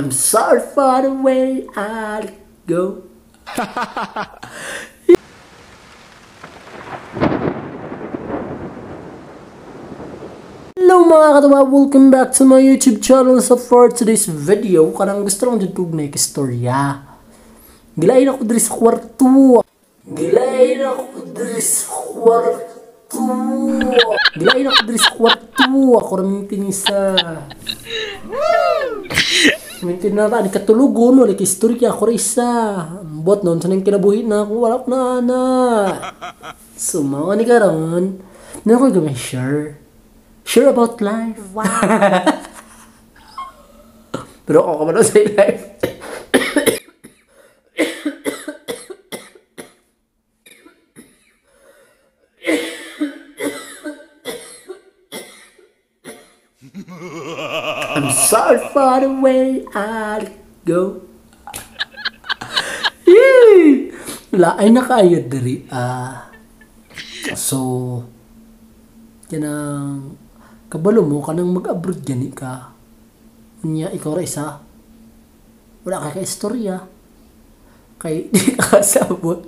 I'm sorry for the way I go. Hello mga katawa, welcome back to my YouTube channel. So for today's video, kanang gusto lang dito na istorya. Gilain ako diri sa kwarto. Ako rin tinisa. Mintin na ni katulugon, wala istorya ako rin isa. Bot noon, sanang kinabuhi na ako, wala ko na ana. Sumawa ni karon, na ako gamay Sure about life. Wow. Pero ako ka ba sa life? I'm sorry for the way I go. Laay na kayo diri. So, kanang kabalo mo kanang mag-abroad gani ka. Unya ikaw ra isa. Wala ka istorya. Kay di ka sabot.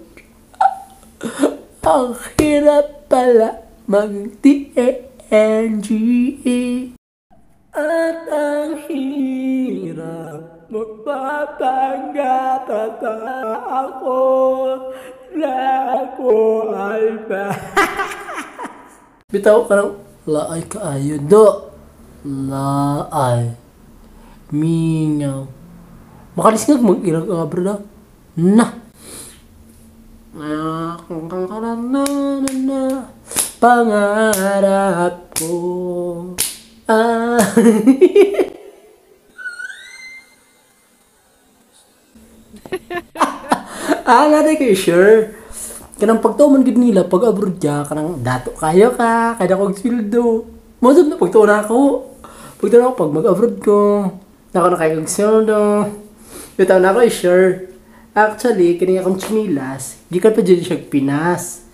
Ang hirap pala mag-TNGE. At ang hirap magpapanggap at ako na ako ay ba. Bitaw ka lang, laay kaayo do. Laay. Mingaw. Makalis nga mag-irag nga bro na. Na. Pangarap ko. Natin kayo sure. Kanang pagtuman gid nila pag abroad ka, kanang dato kayo ka, kada kog sweldo. Mosud na pagtuon ako. Pagtuon ako pag mag-abroad ko. Nako na kayo kog sweldo. Bitaw na ako sure. Actually, kini akong chinilas, gikan pa dyan siya Pinas.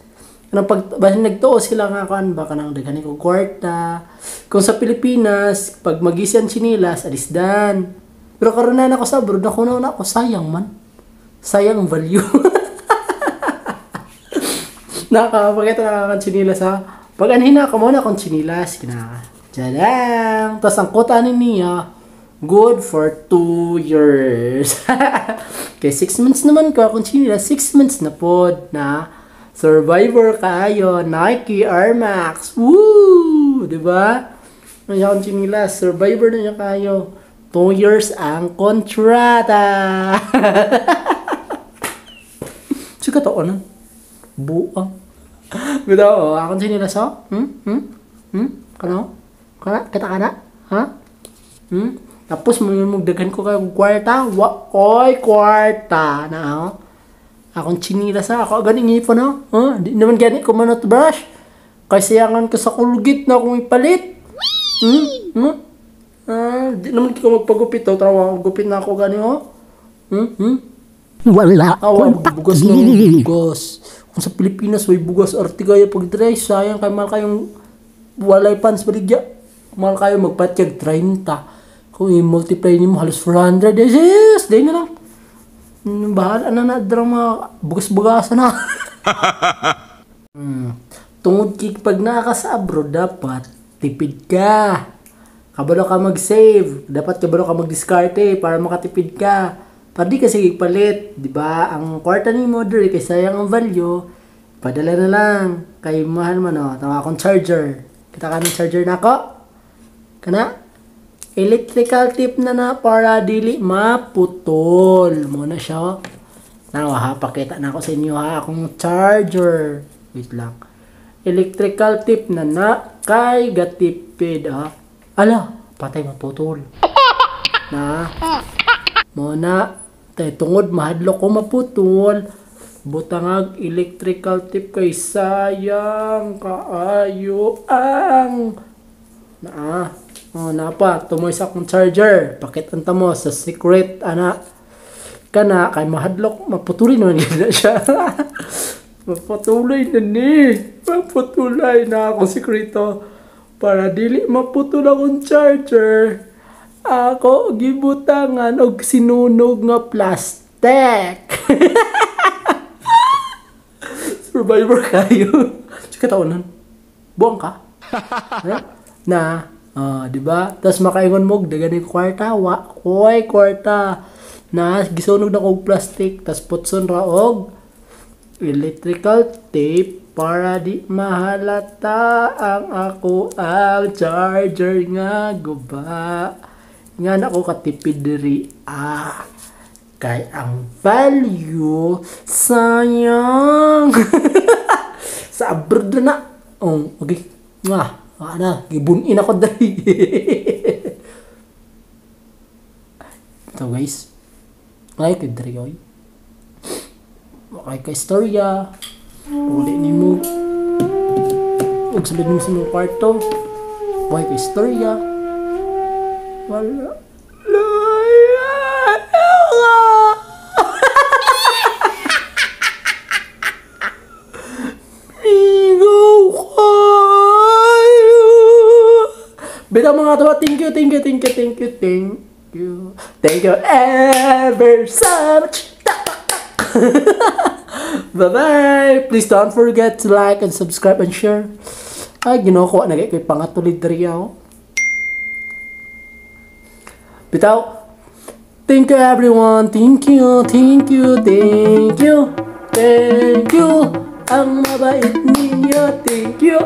Kanang pag basta nagtuo sila nga kan ba kanang daghan ko kwarta. Kung sa Pilipinas, pag magisian chinilas, alisdan. Pero karon na ako sa abroad, ako na ako sayang man. Sayang value. Nakakapagkita na chinilas ha. Pag anhina ka muna akong chinilas, kinaka. Diyan. Tapos ang kota niya, good for 2 years. Kaya 6 months naman ko akong chinilas, 6 months na pod na survivor kayo, Nike Air Max. Woo! Diba? Ano akong chinilas, survivor na niya kayo. 2 years ang kontrata. Sige to, ano? Buang. Bitaw, akong chinilas, oh? Kano? Kita ka na? Ha? Tapos magdagan ko kayo kwarta. Oy, kwarta na, oh. Akong chinilas, ha? Ako ganing ipon, ha? Di naman ganit ko man brush. Kasi sayangan ko sa kulgit na akong ipalit. Di naman ko magpagupit, oh. Tarawa, gupit na ako gani, oh. Wala bugas ng bugas. Kung sa Pilipinas may bugas artigaya pag dry, sayang kay mahal kayong walay pants baligya. Mahal kayo magpatyag 30. Kung i-multiply niyo halos 400. Yes, day na lang. Bahala na drang mga bugas-bugasan na. Tungod kik pag nakaka sa abroad dapat tipid ka. Kabalo ka mag-save. Dapat kabalo ka mag-discarte para makatipid ka. Pwede kasi palit, di ba? Ang kwarta ni mo diri kay sayang ang value. Padala na lang. Kay mahal man, oh. Tawa akong charger. Kita ka ng charger na ako? Kana? Electrical tip na para dili maputol. Muna siya, oh. Nawa ha, pakita na ako sa inyo ha. Akong charger. Wait lang. Electrical tip na kay gatipid, ha. Ala, patay maputol. Na. Muna. Tay tungod mahadlok ko maputol. Butangag electrical tip kay sayang kaayo ang napa tumoy sa akong charger. Pakitanta mo sa secret ana kana kay mahadlok maputulin naman na siya. Mapatuloy na ni. Maputulay na akong sekreto para dili maputol akong charger. Ako gibutangan og sinunog nga plastic. Survivor kayo. Sige taonan. Buang ka. Na, di ba? Tapos makaingon mo dagan yung kwarta, koy kwarta. Na gisunog na og plastic, tas putson ra og electrical tape para di mahalata ang ako ang charger nga guba. Nga na ko katipid diri. Kay ang value sayang. Sa abroad na. Okay. Na, gibunin ako dali. So guys, like it dali oy. Okay ka istorya. Uli ni mo. Huwag sabihin mo sa mga kwarto. Okay ka istorya. Wala. Beta mga tawa, thank you ever so much. Bye-bye. Please don't forget to like and subscribe and share. Ay, ginoko na kay pangatulid diri ako. Bitaw. Thank you everyone. Thank you. Ang mabait ninyo. Thank you.